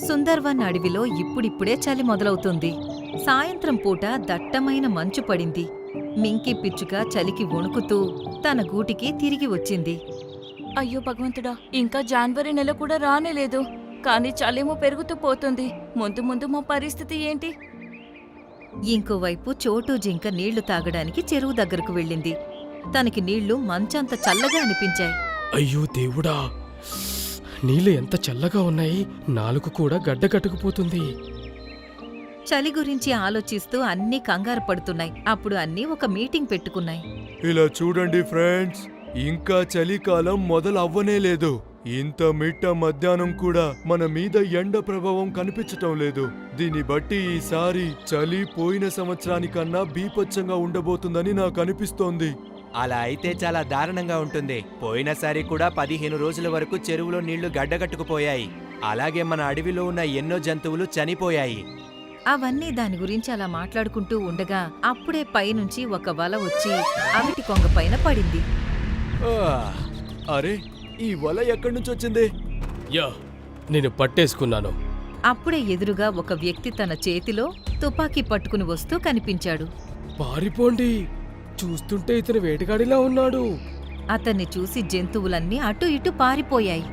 సుందర్వన్ అడవిలో ఇప్పుడిప్పుడే చలి మొదలవుతుంది. సాయంత్రం పూట దట్టమైన మంచు పడింది. మింకీ పిచ్చుక చలికి వణుకుతూ తన గూటికి తిరిగి వచ్చింది. అయ్యో భగవంతుడా, ఇంకా జనవరి నెల కూడా రానేలేదు. కానీ చలేమో పెరుగుతూ పోతుంది. ముందు ముందు మా పరిస్థితి ఏంటి? ఇంకోవైపు చోటు జింక నీళ్లు తాగడానికి చెరువు దగ్గరకు వెళ్ళింది. తనకి నీళ్లు మంచంత చల్లగా అనిపించాయి. అయ్యో దేవుడా, నీళ్ళు ఎంత చల్లగా ఉన్నాయి, నాలుక కూడా గడ్డ కట్టుకుపోతుంది. చలి గురించి ఆలోచిస్తూ అన్నీ కంగారు పడుతున్నాయి. అప్పుడు అన్నీ ఒక మీటింగ్ పెట్టుకున్నాయి. ఇలా చూడండి ఫ్రెండ్స్, ఇంకా చలికాలం మొదలవ్వనే లేదు. ఇంత మిట్ట మధ్యాహ్నం కూడా మన మీద ఎండ ప్రభావం కనిపించటం లేదు. దీన్ని బట్టి ఈసారి చలి పోయిన సంవత్సరానికన్నా బీభత్సంగా ఉండబోతుందని నాకు అనిపిస్తోంది. అలా అయితే చాలా దారుణంగా ఉంటుంది. పోయినసారి కూడా 15 రోజుల వరకు చెరువులో నీళ్లు గడ్డగట్టుకుపోయాయి. అలాగే మన అడవిలో ఉన్న ఎన్నో జంతువులు చనిపోయాయి. అవన్నీ దాని గురించి అలా మాట్లాడుకుంటూ ఉండగా అప్పుడే పైనుంచి ఒక వల వచ్చి అవిటి కొంగ పైన పడింది. అరే, ఈ వల ఎక్కడి నుంచి వచ్చింది? యా, నేను పట్టేసుకున్నాను. అప్పుడే ఎదురుగా ఒక వ్యక్తి తన చేతిలో తుపాకీ పట్టుకుని వస్తూ కనిపించాడు. పారిపోండి, చూస్తుంటే ఇతను వేటగాడిలా ఉన్నాడు. అతన్ని చూసి జంతువులన్నీ అటూ ఇటూ పారిపోయాయి.